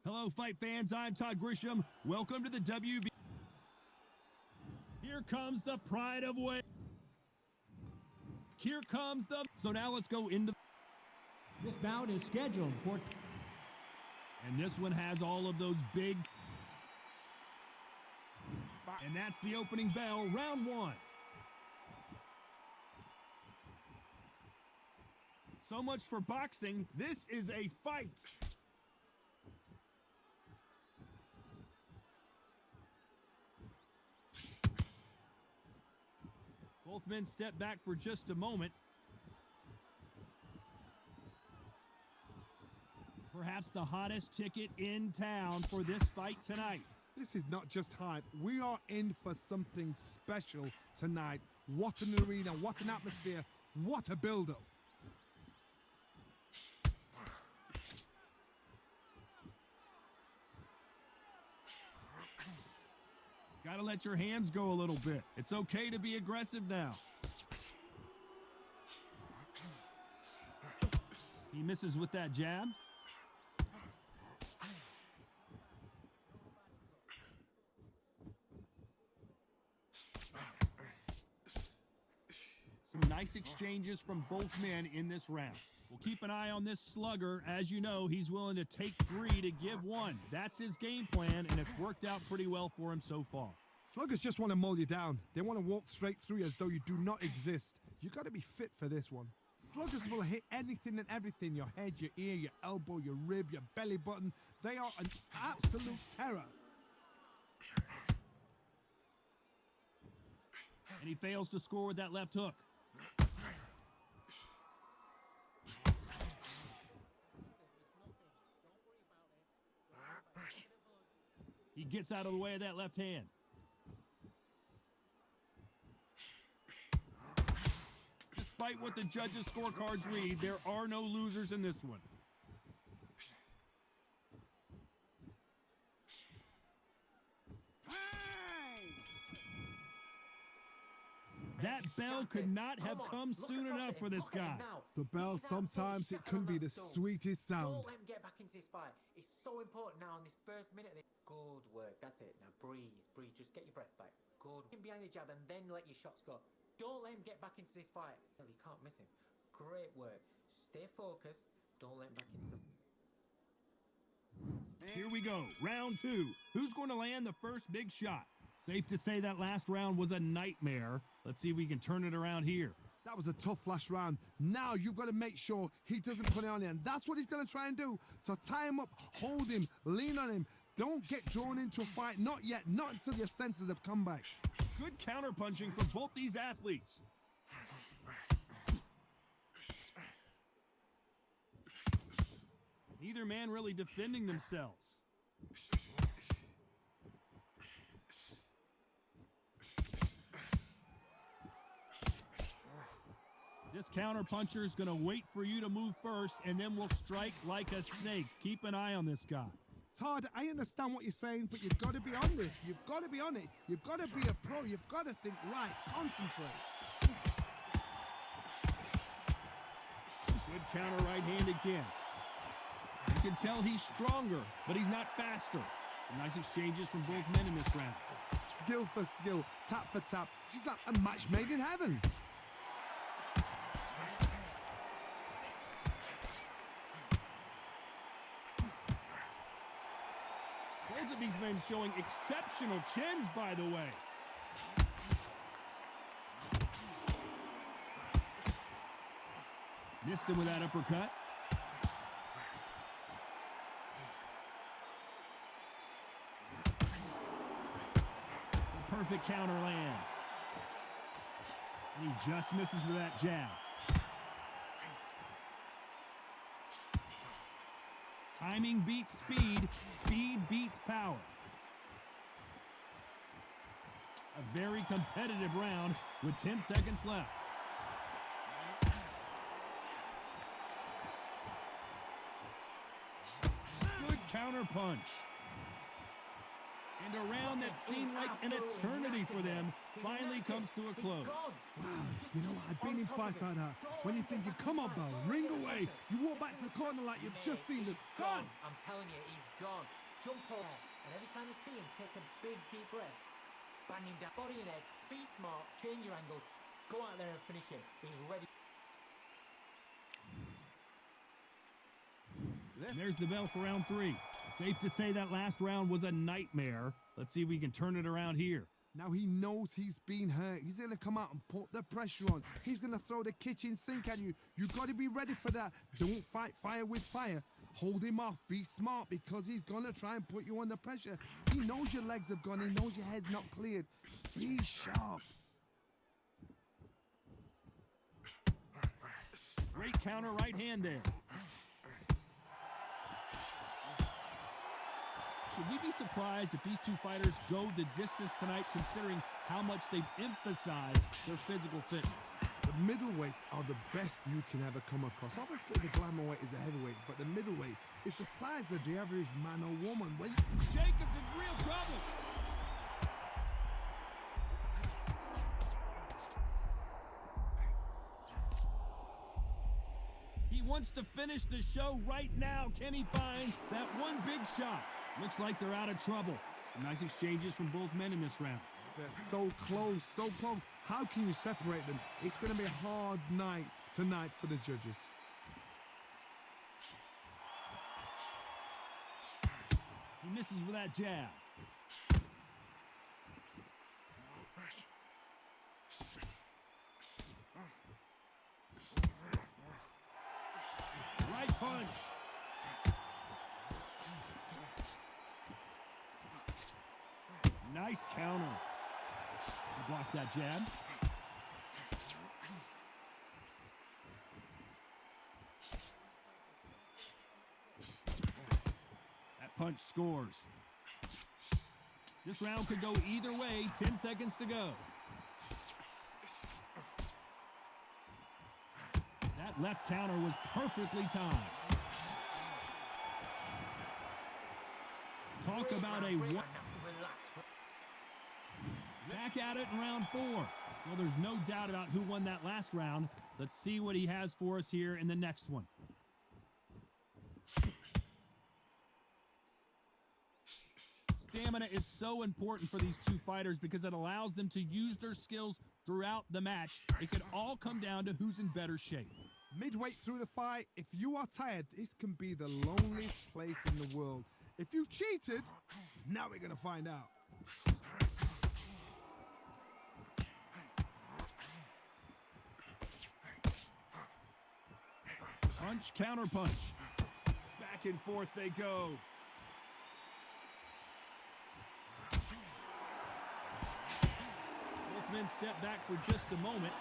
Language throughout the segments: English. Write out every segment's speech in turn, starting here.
Hello, fight fans. I'm Todd Grisham. Welcome to the WB. Here comes the pride of Wales. Here comes the... So now let's go into... This bout is scheduled for... And this one has all of those big... And that's the opening bell, round one. So much for boxing. This is a fight. Both men step back for just a moment. Perhaps the hottest ticket in town for this fight tonight. This is not just hype. We are in for something special tonight. What an arena, what an atmosphere, what a build-up. Gotta let your hands go a little bit. It's okay to be aggressive now. He misses with that jab. Some nice exchanges from both men in this round. We'll keep an eye on this slugger. As you know, he's willing to take 3 to give 1. That's his game plan, and it's worked out pretty well for him so far. Sluggers just want to mull you down. They want to walk straight through you as though you do not exist. You got to be fit for this one. Sluggers will hit anything and everything. Your head, your ear, your elbow, your rib, your belly button. They are an absolute terror. And he fails to score with that left hook. He gets out of the way of that left hand. Despite what the judges' scorecards read, there are no losers in this one. That bell could not have come soon enough for this guy. The bell, sometimes it can be the sweetest sound. Don't let him get back into this fight. It's so important now in this first minute. Good work. That's it. Now breathe. Breathe. Just get your breath back. Good. Him behind the jab and then let your shots go. Don't let him get back into this fight. You can't miss him. Great work. Stay focused. Don't let him back into the... Here we go. Round 2. Who's going to land the first big shot? Safe to say that last round was a nightmare. Let's see if we can turn it around here. That was a tough last round. Now you've got to make sure he doesn't put it on you, and that's what he's going to try and do. So tie him up, hold him, lean on him. Don't get drawn into a fight. Not yet. Not until your senses have come back. Good counterpunching for both these athletes. Neither man really defending themselves. This counterpuncher is going to wait for you to move first, and then will strike like a snake. Keep an eye on this guy. Todd, I understand what you're saying, but you've got to be on this. You've got to be on it. You've got to be a pro. You've got to think right. Concentrate. Good counter right hand again. You can tell he's stronger, but he's not faster. Some nice exchanges from both men in this round. Skill for skill, tap for tap. She's like a match made in heaven. Both of these men showing exceptional chins, by the way. Missed him with that uppercut. The perfect counter lands. And he just misses with that jab. Timing beats speed. Speed beats power. A very competitive round with 10 seconds left. counter punch. And a round that seemed like an eternity for them finally comes to a close. Wow, you know what? I've been in fights like that. When you're thinking, come on, Bell, ring away. You walk back to the corner like you've just seen the sun. I'm telling you, he's gone. Jump over. And every time you see him, take a big, deep breath. Bang him down. Body and head. Be smart. Change your angles. Go out there and finish him. He's ready. And there's the bell for round 3. Safe to say that last round was a nightmare. Let's see if we can turn it around here. Now he knows he's been hurt. He's going to come out and put the pressure on. He's going to throw the kitchen sink at you. You've got to be ready for that. Don't fight fire with fire. Hold him off. Be smart because he's going to try and put you under pressure. He knows your legs have gone. He knows your head's not cleared. Be sharp. Great counter right hand there. Should we be surprised if these two fighters go the distance tonight, considering how much they've emphasized their physical fitness? The middleweights are the best you can ever come across. Obviously, the glamour weight is a heavyweight, but the middleweight is the size of the average man or woman. When Jacobs in real trouble. He wants to finish the show right now. Can he find that one big shot? Looks like they're out of trouble. Some nice exchanges from both men in this round. they're so close, so close. How can you separate them? It's going to be a hard night tonight for the judges. He misses with that jab. Right punch. Nice counter. He blocks that jab. That punch scores. This round could go either way. 10 seconds to go. That left counter was perfectly timed. Talk about a one. Back at it in round 4. Well, there's no doubt about who won that last round. Let's see what he has for us here in the next one. Stamina is so important for these two fighters because it allows them to use their skills throughout the match. It could all come down to who's in better shape. Midway through the fight, if you are tired, this can be the loneliest place in the world. If you've cheated, now we're going to find out. Punch, counter punch. Back and forth they go. Both men step back for just a moment.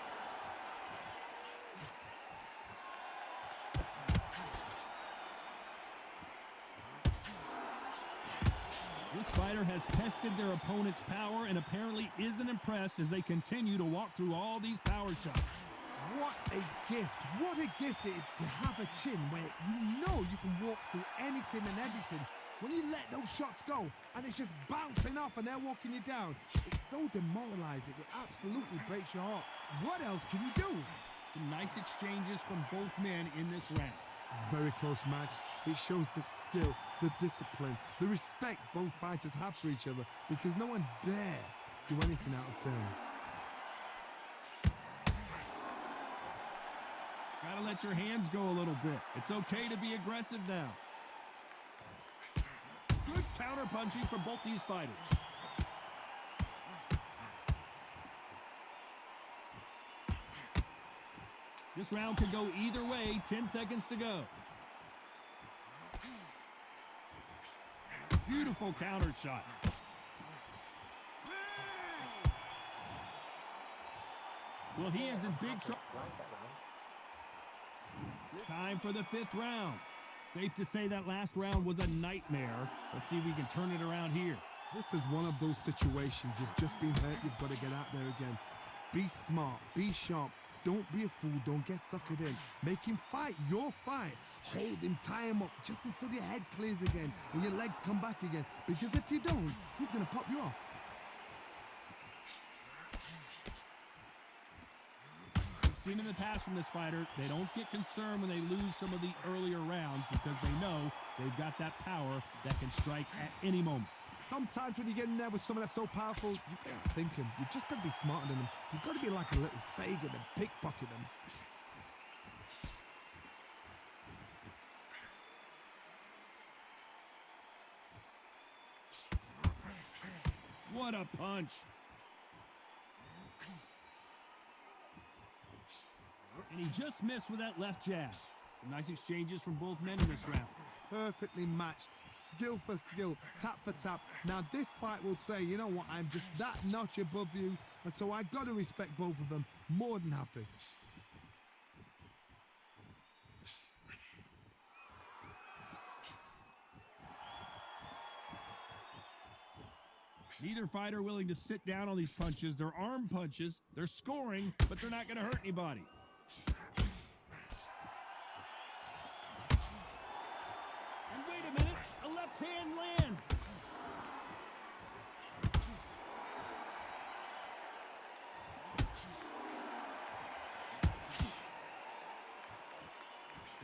This fighter has tested their opponent's power and apparently isn't impressed as they continue to walk through all these power shots. What a gift. What a gift it is to have a chin where you know you can walk through anything and everything. When you let those shots go and it's just bouncing off and they're walking you down, it's so demoralizing. It absolutely breaks your heart. What else can you do? Some nice exchanges from both men in this round. Very close match. It shows the skill, the discipline, the respect both fighters have for each other because no one dare do anything out of turn. Gotta let your hands go a little bit. It's okay to be aggressive now. Good counter punching from both these fighters. This round could go either way. 10 seconds to go. Beautiful counter shot. Well, he is in big trouble. Time for the 5th round. Safe to say that last round was a nightmare. Let's see if we can turn it around here. This is one of those situations. You've just been hurt. You've got to get out there again. Be smart. Be sharp. Don't be a fool. Don't get suckered in. Make him fight your fight. Hold him, tie him up just until your head clears again and your legs come back again. Because if you don't, he's going to pop you off. We've seen in the past from this fighter, they don't get concerned when they lose some of the earlier rounds because they know they've got that power that can strike at any moment. Sometimes when you get in there with someone that's so powerful, you can't think him. You've just got to be smarter than him. You've got to be like a little Fagin and pickpocket him. What a punch. And he just missed with that left jab. Some nice exchanges from both men in this round. Perfectly matched, skill for skill, tap for tap. Now this fight will say, you know what, I'm just that notch above you, and so I got to respect both of them. More than happy. Neither fighter willing to sit down on these punches. They're arm punches. They're scoring, but they're not going to hurt anybody. And wait a minute, a left hand lands.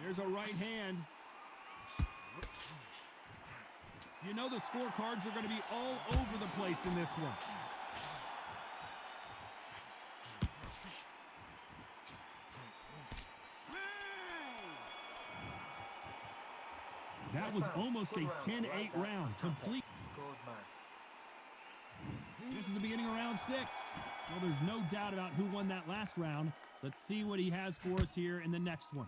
There's a right hand. You know the scorecards are going to be all over the place in this one. That was almost a 10-8 round, complete. Good man. This is the beginning of round 6. Well, there's no doubt about who won that last round. Let's see what he has for us here in the next one.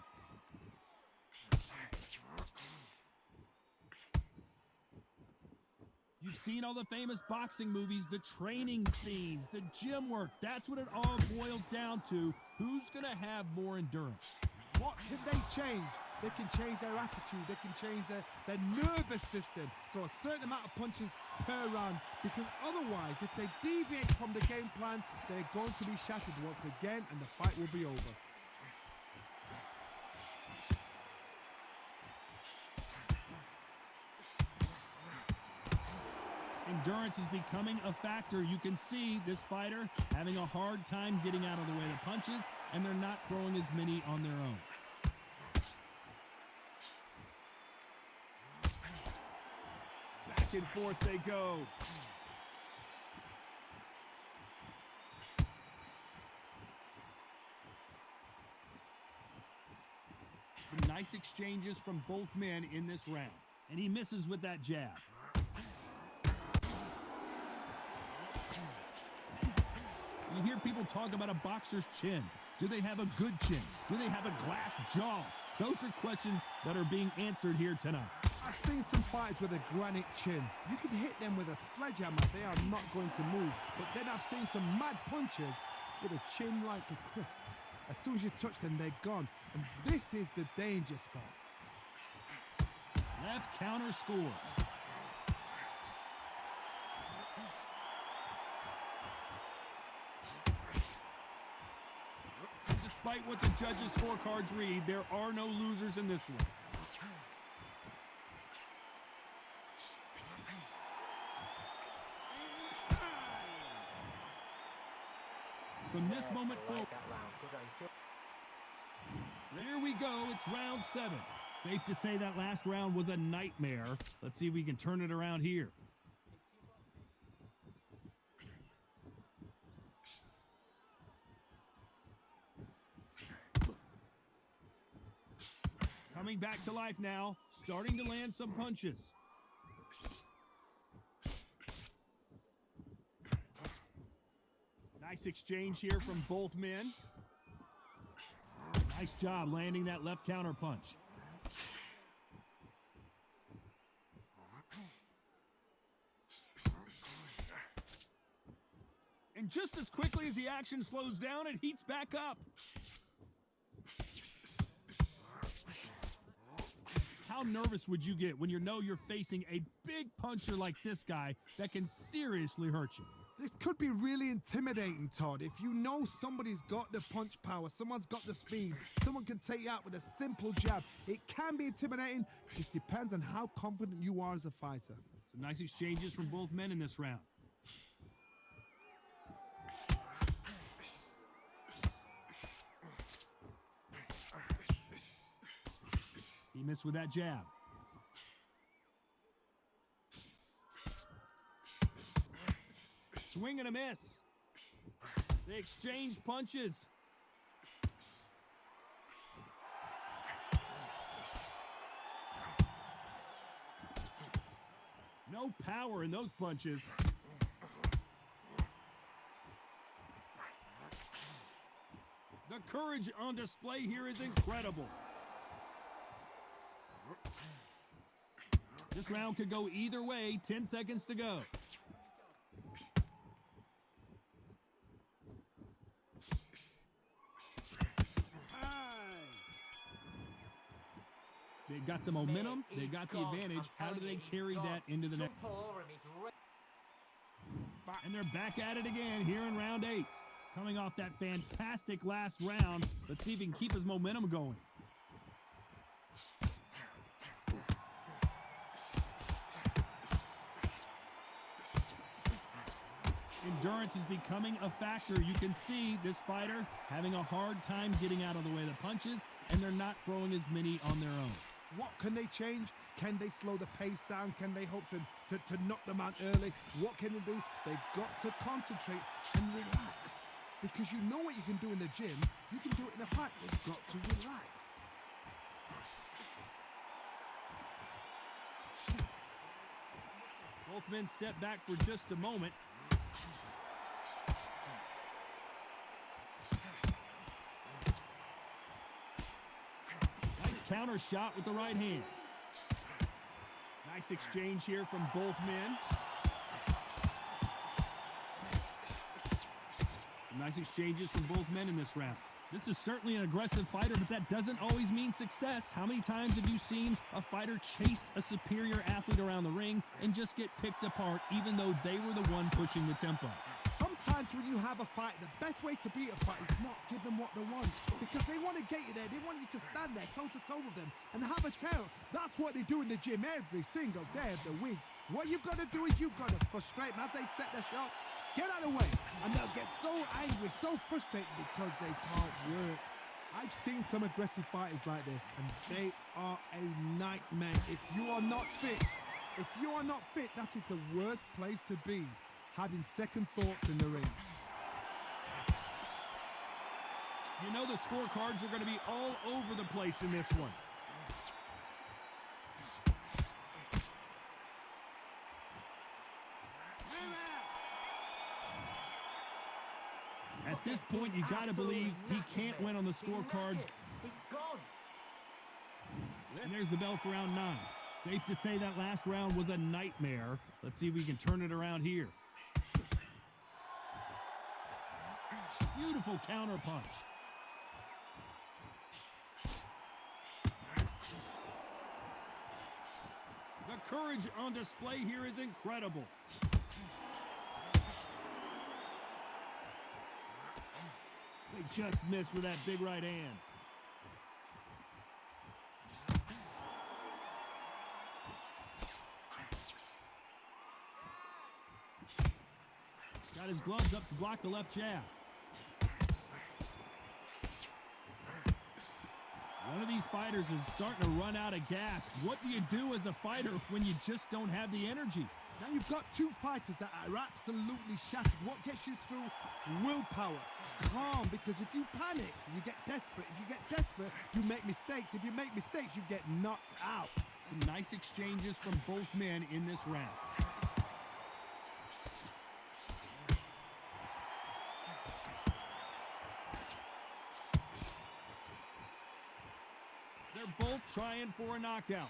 You've seen all the famous boxing movies, the training scenes, the gym work. That's what it all boils down to. Who's going to have more endurance? What can they change? They can change their attitude. They can change their nervous system. So a certain amount of punches per round. Because otherwise, if they deviate from the game plan, they're going to be shattered once again and the fight will be over. Endurance is becoming a factor. You can see this fighter having a hard time getting out of the way of the punches, and they're not throwing as many on their own. Back and forth they go. Some nice exchanges from both men in this round. And he misses with that jab. You hear people talk about a boxer's chin. Do they have a good chin? Do they have a glass jaw? Those are questions that are being answered here tonight. I've seen some fighters with a granite chin. You can hit them with a sledgehammer, they are not going to move. But then I've seen some mad punchers with a chin like a crisp. As soon as you touch them, they're gone. And this is the danger spot. Left counter scores. Despite what the judges' scorecards read, there are no losers in this one. From this moment forward, here we go, it's round 7. Safe to say that last round was a nightmare. Let's see if we can turn it around here. Coming back to life now, starting to land some punches. Nice exchange here from both men. Nice job landing that left counter punch. And just as quickly as the action slows down, it heats back up. How nervous would you get when you know you're facing a big puncher like this guy that can seriously hurt you? This could be really intimidating, Todd. If you know somebody's got the punch power, someone's got the speed, someone can take you out with a simple jab. It can be intimidating. Just depends on how confident you are as a fighter. Some nice exchanges from both men in this round. He missed with that jab. Swing and a miss. They exchange punches. No power in those punches. The courage on display here is incredible. This round could go either way. 10 seconds to go. They've got the momentum. They've got the advantage. How do they carry that into the next? And they're back at it again here in round 8. Coming off that fantastic last round. Let's see if he can keep his momentum going. Endurance is becoming a factor. You can see this fighter having a hard time getting out of the way of the punches, and they're not throwing as many on their own. What can they change? Can they slow the pace down? Can they hope to knock them out early? What can they do? They've got to concentrate and relax. Because you know what you can do in the gym, you can do it in a fight. They've got to relax. Both men step back for just a moment. Nice counter shot with the right hand. Nice exchange here from both men. Some nice exchanges from both men in this round. This is certainly an aggressive fighter, but that doesn't always mean success. How many times have you seen a fighter chase a superior athlete around the ring and just get picked apart even though they were the one pushing the tempo? Sometimes when you have a fight, the best way to beat a fight is not give them what they want. Because they want to get you there. They want you to stand there toe-to-toe with them and have a tail. That's what they do in the gym every single day of the week. What you've got to do is you've got to frustrate them as they set their shots. Get out of the way. And they'll get so angry, so frustrated because they can't work. I've seen some aggressive fighters like this, and they are a nightmare. If you are not fit, that is the worst place to be. Having second thoughts in the ring. You know the scorecards are going to be all over the place in this one. At this point, you got to believe he can't win on the scorecards. He's gone. And there's the bell for round 9. Safe to say that last round was a nightmare. Let's see if we can turn it around here. Beautiful counter punch. The courage on display here is incredible. They just missed with that big right hand. Got his gloves up to block the left jab. One of these fighters is starting to run out of gas. What do you do as a fighter when you just don't have the energy? Now you've got two fighters that are absolutely shattered. What gets you through? Willpower. Calm, because if you panic, you get desperate. If you get desperate, you make mistakes. If you make mistakes, you get knocked out. Some nice exchanges from both men in this round. They're both trying for a knockout.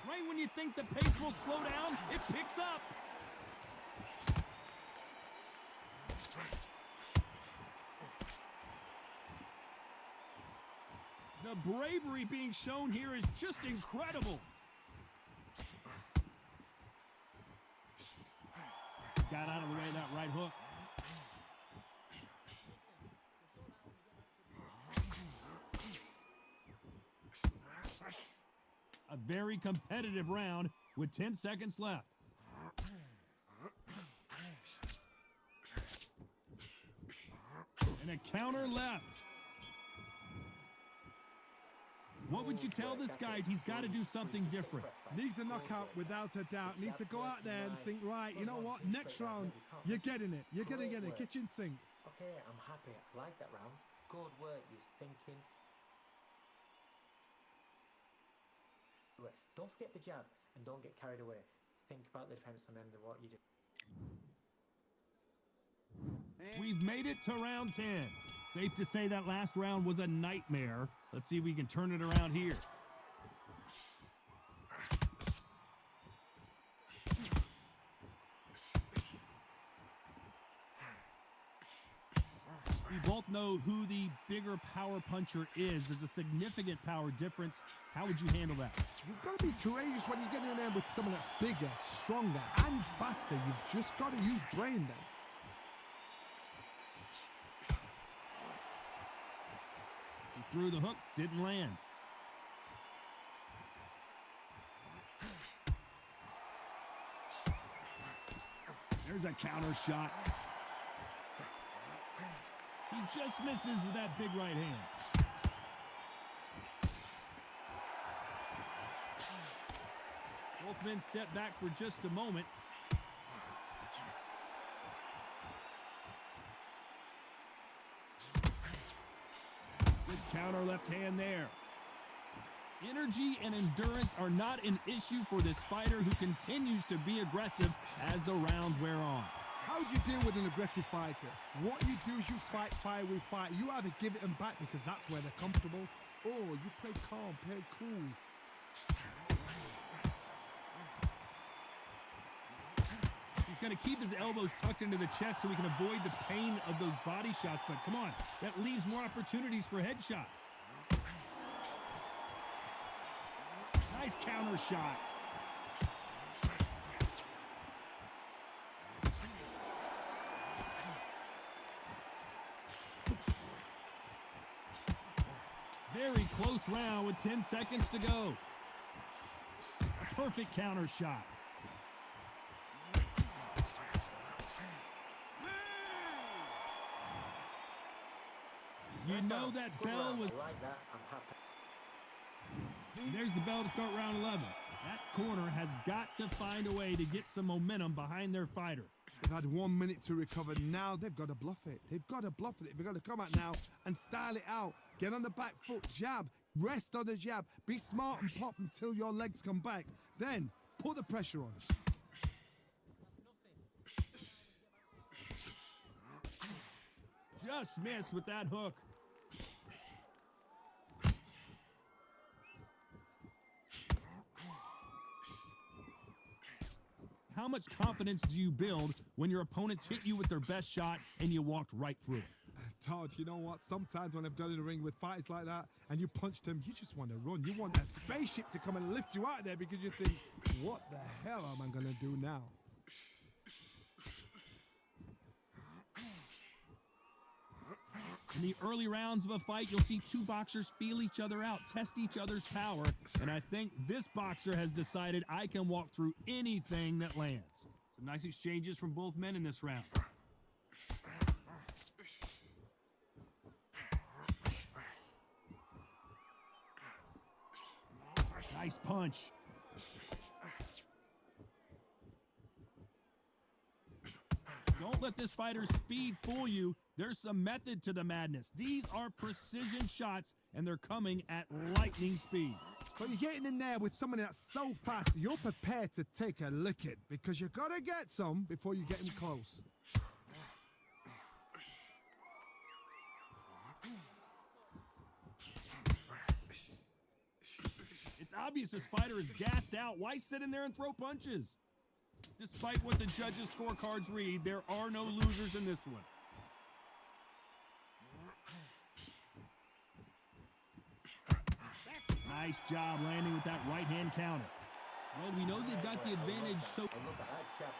Right when you think the pace will slow down, it picks up. The bravery being shown here is just incredible. got out of the way of that right hook. A very competitive round with 10 seconds left. And a counter left. What would you tell this guy? He's got to do something different. Needs a knockout without a doubt. Needs to go out there and think, right, you know what? Next round, you're getting it. You're going to get it. Kitchen sink. Okay, I'm happy. I like that round. Good work. You're thinking. Don't forget the jab and don't get carried away. Think about the defense on end of what you do. We've made it to round 10. Safe to say that last round was a nightmare. Let's see if we can turn it around here. We both know who the bigger power puncher is. There's a significant power difference. How would you handle that? You've got to be courageous when you get in there with someone that's bigger, stronger, and faster. You've just got to use brain then. He threw the hook, didn't land. There's a counter shot. He just misses with that big right hand. Both men step back for just a moment. Good counter left hand there. Energy and endurance are not an issue for this fighter who continues to be aggressive as the rounds wear on. How do you deal with an aggressive fighter? What you do is you fight fire with fire. You either give it them back because that's where they're comfortable, or you play calm, play cool. He's going to keep his elbows tucked into the chest so he can avoid the pain of those body shots, but come on, that leaves more opportunities for headshots. Nice counter shot. Very close round with 10 seconds to go. A perfect counter shot. You know that bell was... I like that. I'm happy. There's the bell to start round 11. That corner has got to find a way to get some momentum behind their fighter. They've had 1 minute to recover. Now they've got to bluff it. They've got to bluff it. They've got to come out now and style it out. Get on the back foot, jab, rest on the jab. Be smart and pop until your legs come back. Then put the pressure on. Just missed with that hook. How much confidence do you build when your opponents hit you with their best shot and you walked right through it? Todd, you know what? Sometimes when I've got in the ring with fighters like that and you punch them, you just want to run. You want that spaceship to come and lift you out of there because you think, what the hell am I going to do now? In the early rounds of a fight, you'll see two boxers feel each other out, test each other's power, and I think this boxer has decided I can walk through anything that lands. Some nice exchanges from both men in this round. Nice punch. Don't let this fighter's speed fool you. There's some method to the madness. These are precision shots, and they're coming at lightning speed. So you're getting in there with someone that's so fast, you're prepared to take a licking because you got to get some before you get him close. It's obvious this fighter is gassed out. Why sit in there and throw punches? Despite what the judges' scorecards read, there are no losers in this one. Nice job landing with that right-hand counter. Well, we know they've got the advantage, so... Look at that, chaps.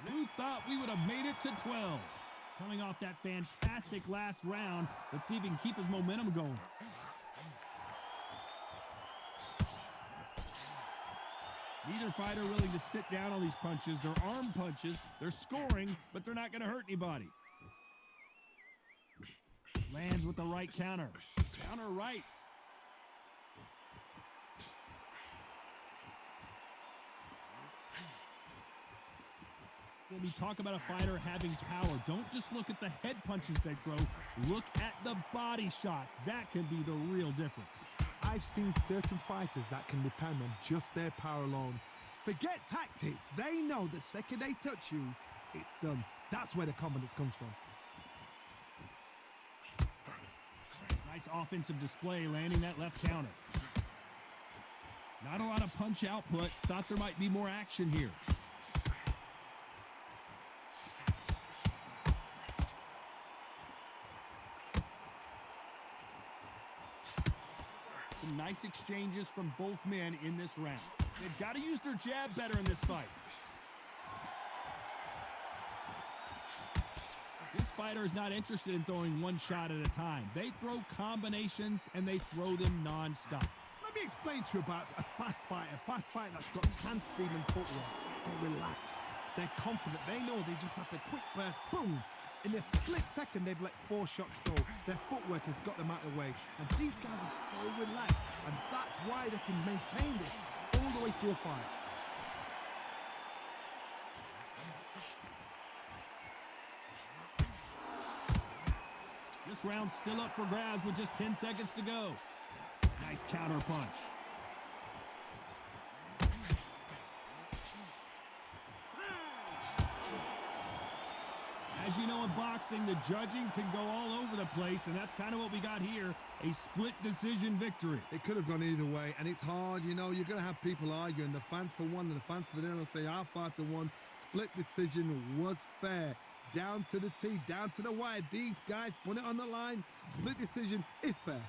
Who thought we would have made it to 12? Coming off that fantastic last round, let's see if he can keep his momentum going. Neither fighter willing to sit down on these punches. They're arm punches. They're scoring, but they're not going to hurt anybody. Lands with the right counter. Counter right. When we talk about a fighter having power, don't just look at the head punches they throw. Look at the body shots. That can be the real difference. I've seen certain fighters that can depend on just their power alone. Forget tactics. They know the second they touch you, it's done. That's where the confidence comes from. Nice offensive display, landing that left counter. Not a lot of punch output. Thought there might be more action here. Some nice exchanges from both men in this round. They've got to use their jab better in this fight. This fighter is not interested in throwing one shot at a time. They throw combinations and they throw them non-stop. Let me explain to you about a fast fighter that's got hand speed and footwork. They're relaxed. They're confident. They know they just have to quick burst, boom. In a split second, they've let 4 shots go. Their footwork has got them out of the way. And these guys are so relaxed. And that's why they can maintain this all the way through a fight. This round's still up for grabs with just 10 seconds to go. Nice counter punch. As you know, in boxing, the judging can go all over the place, and that's kind of what we got here, a split decision victory. It could have gone either way, and it's hard, you know, you're going to have people arguing, the fans for one and the fans for the other say our fighter won. Split decision was fair. Down to the T, down to the wire. These guys put it on the line. Split decision is fair.